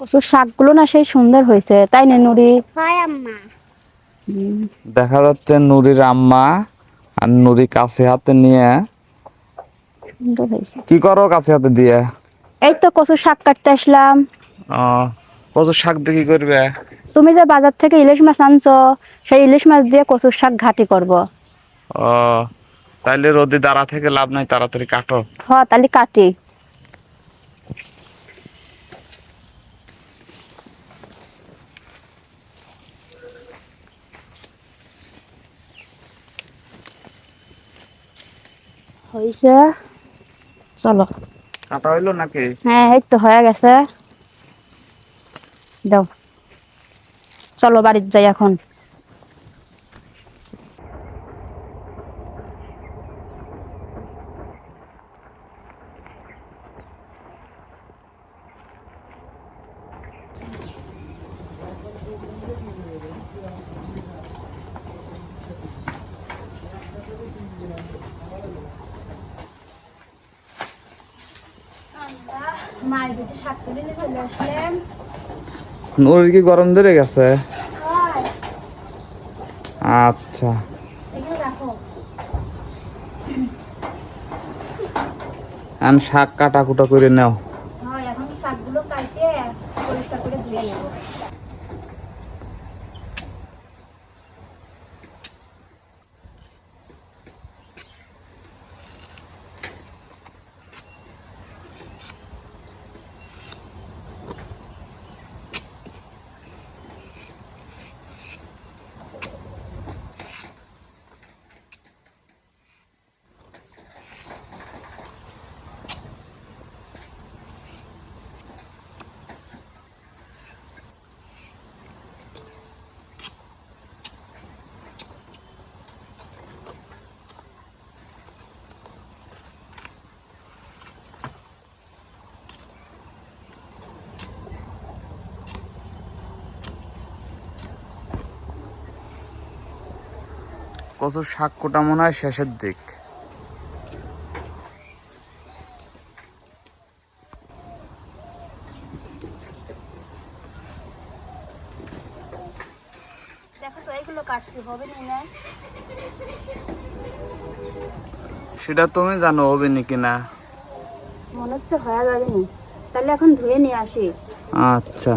কচুর শাকগুলো না সেই সুন্দর হয়েছে, তাই না নুরি? হয় আম্মা। দেখা যাচ্ছে নুরির আম্মা আর নুরি কাছে হাতে নিয়ে সুন্দর হয়েছে। কি করো কাছে হাতে দিয়ে? এই তো কচুর শাক কাটতে আসলাম। কচুর শাক দিয়ে কি করবে? তুমি যে বাজার থেকে ইলিশ মাছ আনছো, সেই ইলিশ মাছ দিয়ে কচুর শাক ঘাটি করব। ও, তাইলে রোদে দাঁড়া থেকে লাভ নাই, তাড়াতাড়ি কাটো। তাহলে কাটি। হয়েছে, চলো। কাটা হইলো নাকি? হ্যাঁ, এই তো হয়ে গেছে। দাও, চলো বাড়িতে যাই এখন। মায়ের দুটো শাক তুলে নিয়ে চলে আসলাম। নুরির কি গরম ধরে গেছে? আচ্ছা, এগুলো রাখো। এখন শাক কাটা কুটা করে নাও। হয়, এখন শাকগুলো কাটে পরিষ্কার করে ধুয়ে নেব। কচুর শাক কোটা মনে হয় শেষের দিক। দেখো তো, এইগুলো কাটছি, হবে না? সেটা তুমি জানো হবে নাকি না। মনে হচ্ছে হয়ে যাবে নি। তাহলে এখন ধুয়ে নিয়ে আসি। আচ্ছা,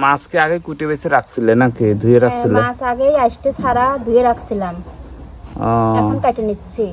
মাছকে আগে কুটে বেছে রাখছিলে নাকি ধুয়ে রাখছিলে? মাছ আগেই আইসতে ছাড়া ধুয়ে রাখছিলাম, ও, এখন কেটে নিচ্ছি।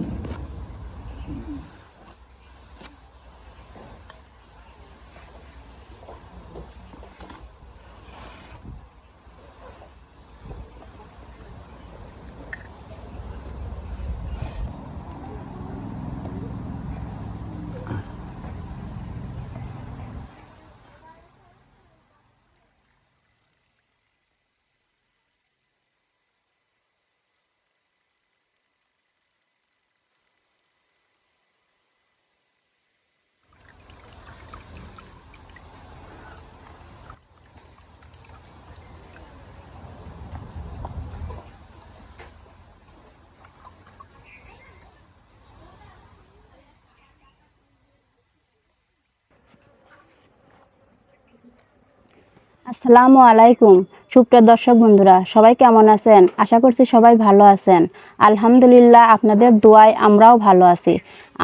আসসালামু আলাইকুম। সুপ্রিয় দর্শক বন্ধুরা, সবাই কেমন আছেন? আশা করছি সবাই ভালো আছেন। আলহামদুলিল্লাহ, আপনাদের দোয়ায় আমরাও ভালো আছি।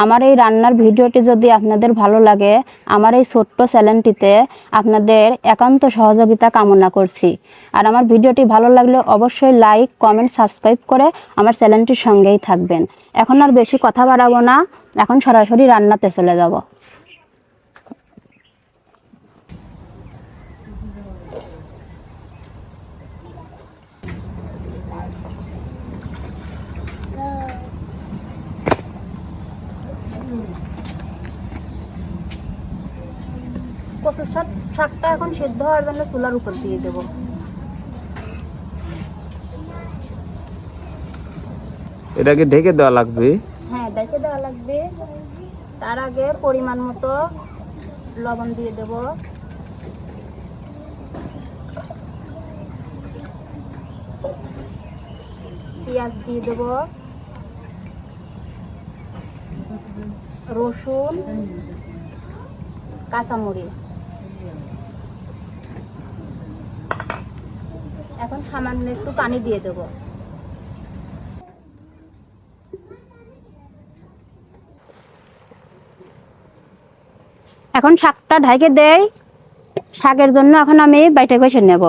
আমার এই রান্নার ভিডিওটি যদি আপনাদের ভালো লাগে, আমার এই ছোট্ট চ্যানেলটিতে আপনাদের একান্ত সহযোগিতা কামনা করছি। আর আমার ভিডিওটি ভালো লাগলে অবশ্যই লাইক, কমেন্ট, সাবস্ক্রাইব করে আমার চ্যানেলটির সঙ্গেই থাকবেন। এখন আর বেশি কথা বাড়াবো না, এখন সরাসরি রান্নাতে চলে যাব। কচুর শাকটা এখন সেদ্ধ হওয়ার জন্য চুলার উপর দিয়ে দেব। এটাকে ঢেকে দেওয়া লাগবে? হ্যাঁ, ঢেকে দেওয়া লাগবে। তার আগে পরিমাণ মতো লবণ দিয়ে দেব, পেঁয়াজ দিয়ে দেব, রসুন, কাঁচামরিচ। এখন সামান্য একটু পানি দিয়ে দেব। এখন শাকটা ঢেকে দেই। শাকের জন্য এখন আমি বাইটে কষে নেব।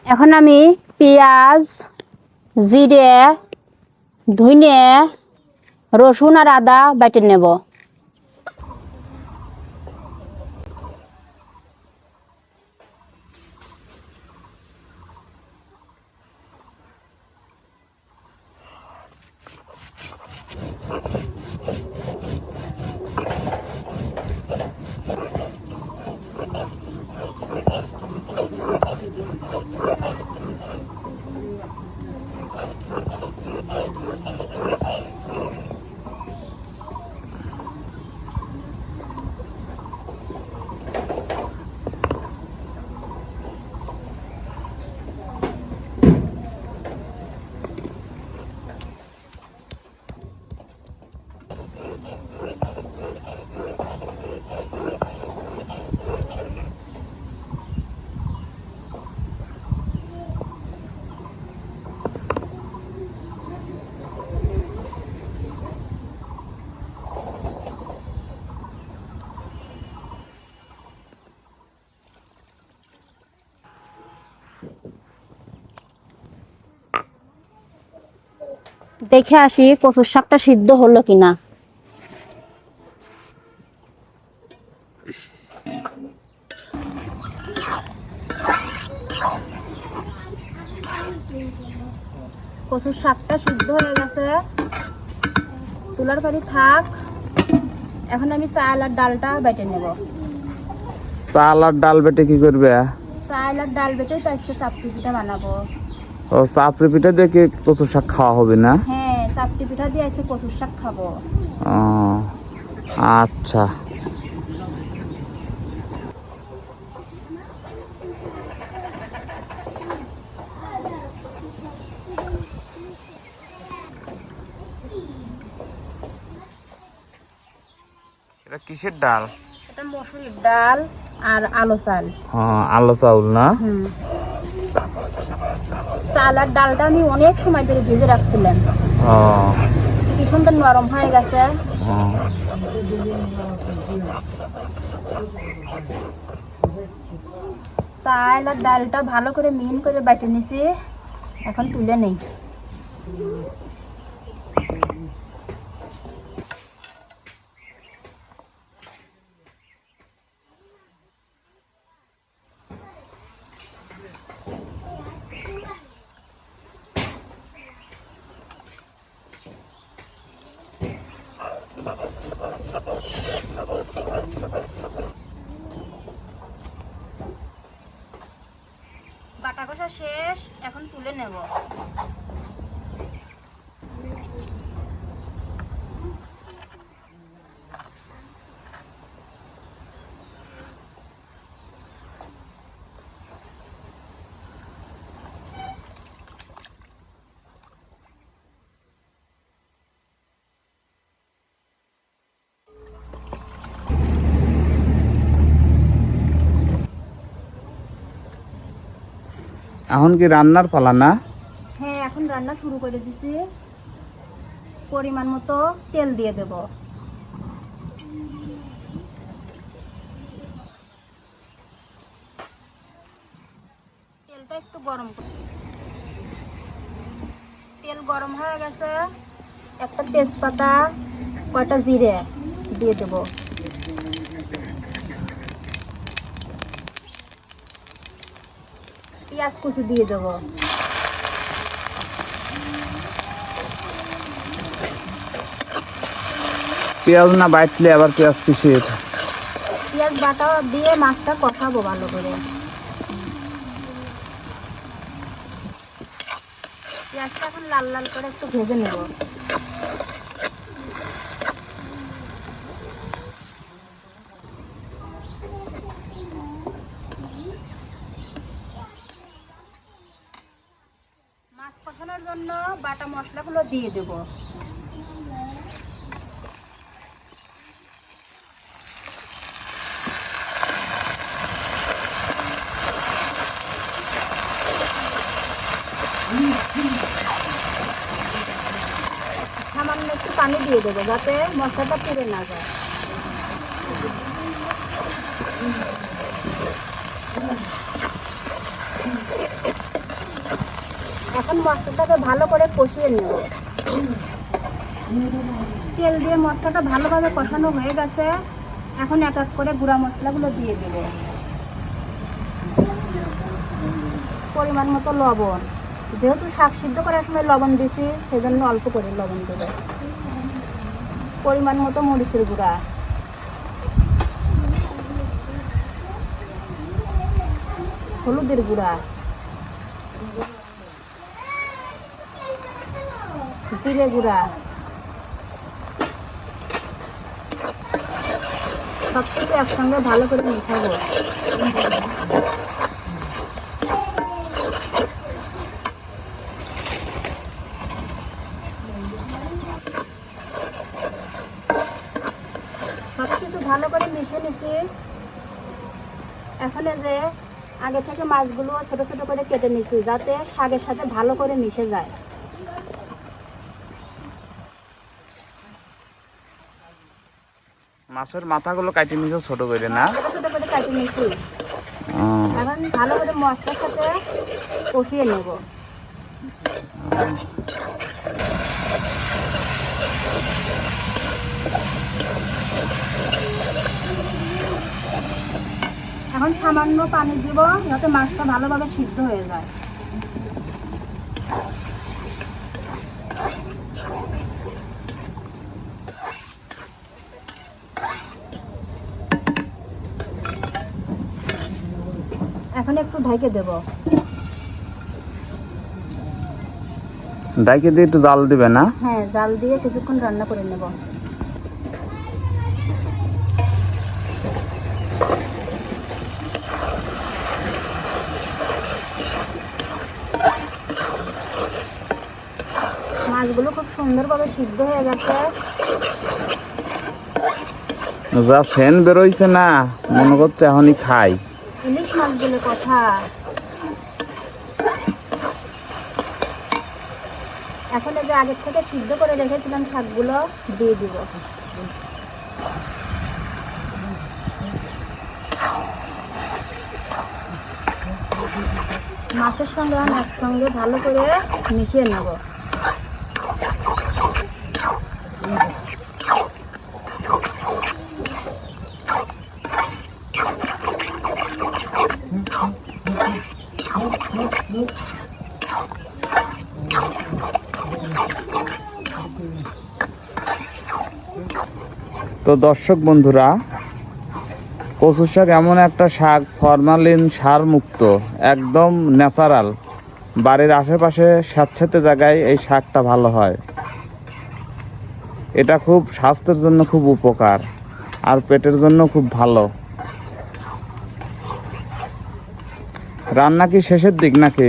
এখন আমি পেঁয়াজ, জিরে, ধনে, রসুন আর আদা বেটে নেব। দেখে আসি কচুর শাকটা সিদ্ধ হলো কিনা। কচুর শাকটা সিদ্ধ হয়ে গেছে, চুলার পানি থাক। এখন আমি চাল আর ডালটা বেটে নেব। চাল আর ডাল বেটে কি করবে? চাল আর ডাল বেটে তো আজকে চাপটি পিঠা বানাবো। ও, চাপড়ি পিঠা দিয়ে কি কচুর শাক খাওয়া হবে না? হ্যাঁ, চাপটি পিঠা দিয়ে আজকে কচুর শাক খাবো। ও আচ্ছা। এটা কিসের ডাল? এটা মসুরির ডাল আর আলো চাল। হ্যাঁ, আলো চাউল না? চাল আর ডালটা আমি অনেক সময় ধরে ভেজে রাখছিলাম। ও, কি সুন্দর নরম হয়ে গেছে। ও। চাল আর ডালটা ভালো করে মিহিন করে বেটে নিছি, এখন তুলে নেই। বাটা কষা শেষ, এখন তুলে নেব। এখন কি রান্নার পালা না? হ্যাঁ, এখন রান্না শুরু করে দিছি। পরিমাণ মতো তেল দিয়ে দেব। তেলটা একটু গরম করে, তেল গরম হয়ে গেছে। একটা তেজপাতা, কয়টা জিরে দিয়ে দেব। পেঁয়াজ কুচি দিয়ে দেব। পেঁয়াজ না বাইটলে আবার পেঁয়াজ কিসের? পেঁয়াজ বাটা দিয়ে মাছটা কষাবো ভালো করে। পেঁয়াজটা এখন লাল লাল করে একটু ভেজে নেব। মাছ কষানোর জন্য বাটা মশলাগুলো দিয়ে দেব। সামান্য একটু পানি দিয়ে দেবো যাতে মশলাটা পুড়ে না যায়। এখন মশলাটাকে ভালো করে কষিয়ে নেব। তেল দিয়ে মশলাটা ভালোভাবে কষানো হয়ে গেছে। এখন এক এক করে গুঁড়া মশলাগুলো দিয়ে দেব। পরিমাণ মতো লবণ, যেহেতু শাক সিদ্ধ করার সময় লবণ দিছি সেজন্য অল্প করে লবণ দেব। পরিমাণ মতো মরিচের গুঁড়া, হলুদের গুঁড়া, জিরে গুঁড়া, সব কিছু একসঙ্গে ভালো করে মিশাবো। সব কিছু ভালো করে মিশে নিচ্ছি। এখন যে আগে থেকে মাছগুলো ছোট ছোট করে কেটে নিচ্ছি যাতে শাকের সাথে ভালো করে মিশে যায়। মাছের মাথাগুলো কাটি নিছো ছোট করে না? ছোট ছোট করে কেটে নিচ্ছি। এখন ভালো করে মশলার সাথে কষিয়ে নেব। এখন সামান্য পানি দিব যাতে মাছটা ভালোভাবে সিদ্ধ হয়ে যায়। এখন একটু ঢেকে দেব। ডাইকে দিয়ে একটু জাল দিবে না? হ্যাঁ, জাল দিয়ে কিছুক্ষণ রান্না করে নেব। মাছগুলো খুব সুন্দরভাবে সিদ্ধ হয়ে গেছে। যা ফ্যান বেরোইছে না, মনে করছে এখনই খাই। ইলিশ মাছ বলে কথা। এখন এই যে আগের থেকে সিদ্ধ করে রেখেছিলাম শাকগুলো দিয়ে দিব। মাছের সঙ্গে একসঙ্গে ভালো করে মিশিয়ে নেব। তো দর্শক বন্ধুরা, কচু শাক এমন একটা শাক, ফরমালিন সার মুক্ত, একদম ন্যাচারাল। বাড়ির আশেপাশে স্যাঁতসেঁতে জায়গায় এই শাকটা ভালো হয়। এটা খুব স্বাস্থ্যের জন্য খুব উপকার, আর পেটের জন্য খুব ভালো। রান্না কি শেষের দিক নাকি?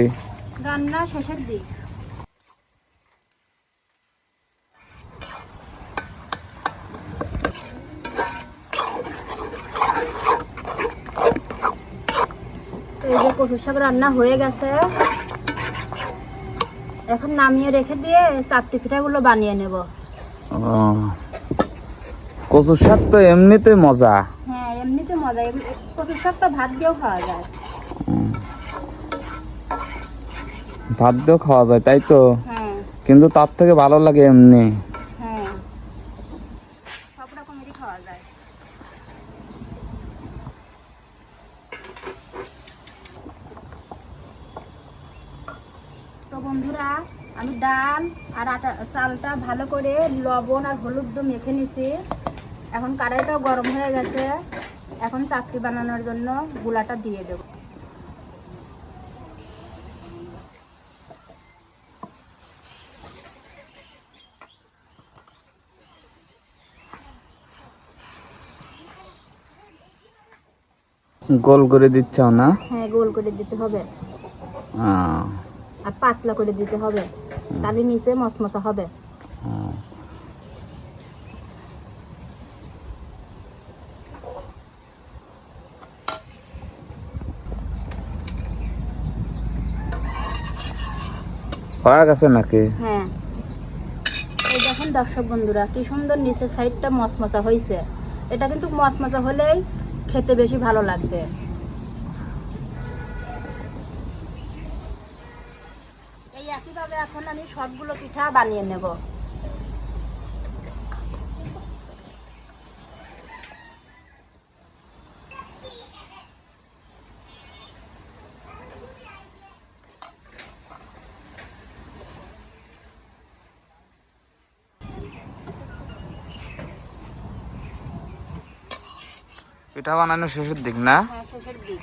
রান্না শেষের দিক। এই যে কচু শাক রান্না হয়ে গেছে, এখন নামিয়ে রেখে দিয়ে চাপটি পিঠাগুলো বানিয়ে নেব। কচু শাক তো এমনিতে মজা। হ্যাঁ, এমনিতে মজা। কচু শাকটা ভাত দিয়েও খাওয়া যায়। ভাত দিয়েও খাওয়া যায়, তাই তো? হ্যাঁ কিন্তু তার থেকে ভালো লাগে এমনি। হ্যাঁ, সব রকমেরই খাওয়া যায়। তো বন্ধুরা, আমি ডাল আর চালটা ভালো করে লবণ আর হলুদ দিয়ে মেখে নিছি। এখন কড়াইটাও গরম হয়ে গেছে, এখন চাপটি বানানোর জন্য গুলাটা দিয়ে দেব। গোল করে দিচ্ছ না? হ্যাঁ, গোল করে দিতে হবে আর পাতলা করে দিতে হবে, তাহলে নিচে মচমচা হবে। হয়ে গেছে নাকি? হ্যাঁ, এই দেখুন দর্শক বন্ধুরা, কি সুন্দর নিচের সাইডটা মচমচা হয়েছে। এটা কিন্তু মচমচা হলেই খেতে বেশি ভালো লাগবে। এই একইভাবে এখন আমি সবগুলো পিঠা বানিয়ে নেব। পিঠা বানানো শেষের দিক না? হ্যাঁ, শেষের দিক।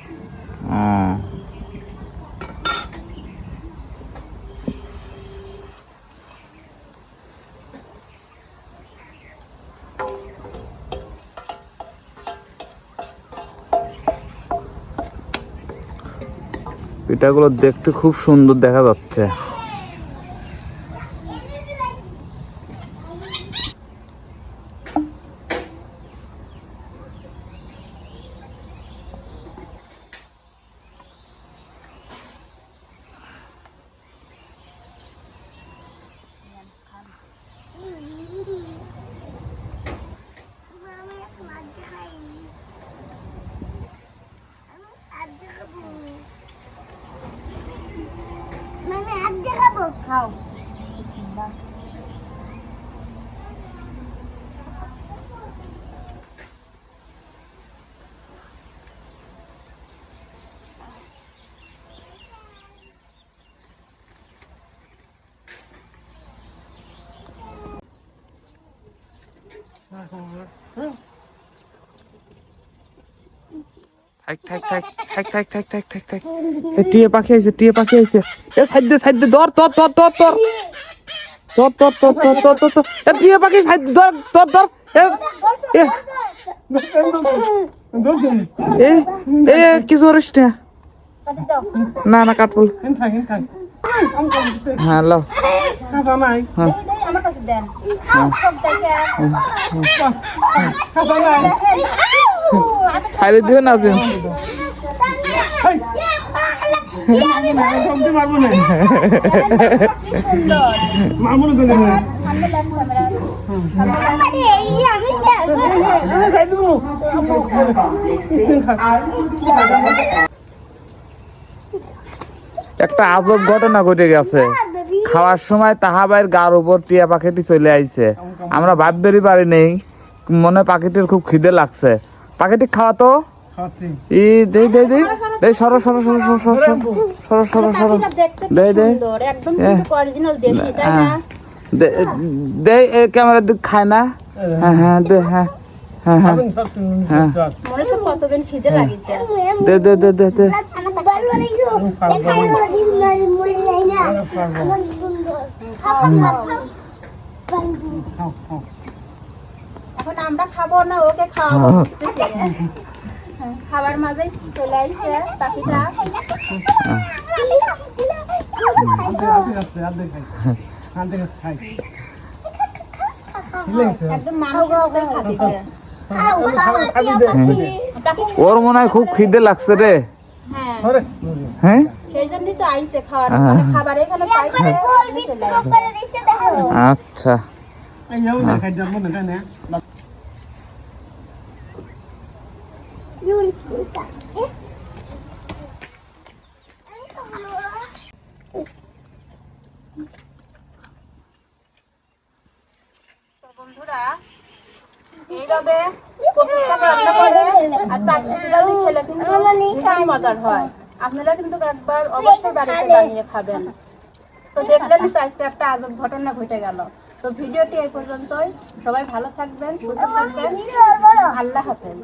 পিঠাগুলো দেখতে খুব সুন্দর দেখা যাচ্ছে। খাও। টিয়া পাখি আইছে, টিয়া পাখি আইছে। এ সাইডে সাইডে ধর ধর ধর ধর ধর ধর ধর ধর ধর ধর ধর ধর। এ টিয়া পাখি সাইডে ধর ধর ধর। এ এ এ কিছু করিস না। না না কাটবো। হ্যাঁ লো। হ্যাঁ আমার কাছে দেন। সাইডে দিও না দিন। একটা আজব ঘটনা ঘটে গেছে। খাওয়ার সময় তাহাবাইয়ের গার উপর টিয়া পাখিটি চলে আইছে। আমরা ভাবতেই পারি নেই, মনে পাখিটির খুব খিদে লাগছে। পাখিটি খাওয়া তো ই দে দে দে দে সরো সরো সরো সরো সরো সরো সরো সরো দে দে একদম অরিজিনাল দেশি, তাই না? দে দে ক্যামেরার দিক খায় না। হ্যাঁ হ্যাঁ দে হ্যাঁ হ্যাঁ হ্যাঁ হ্যাঁ মনে তো কতদিন খিদে লাগিছে। দে দে দে দে দে এখন আমরা খাবো না, ওকে খাওয়াবো বুঝতেছি। খাবার মাঝে চলে আসছে পাখিটা। একদম মানুষের মতোই খাচ্ছে। ওর মনে হয় খুব খিদে লাগছে রে। হ্যাঁ, হ্যাঁ সেই জন্যই তো আইছে খাওয়ার হ্যাঁ। মানে খাবার এখানে পাইছে আচ্ছা বন্ধুরা এইভাবে কচুর শাক রান্না করে আর চাটনি দিয়ে খেলে কিন্তু ভীষণ মজার হয়। আপনারা কিন্তু একবার অবশ্যই বাড়িতে বানিয়ে খাবেন। তো দেখলেনই তো আজকে একটা আজব ঘটনা ঘটে গেল। তো ভিডিওটি এই পর্যন্তই। সবাই ভালো থাকবেন, সুস্থ থাকবেন। আল্লাহ হাফেজ।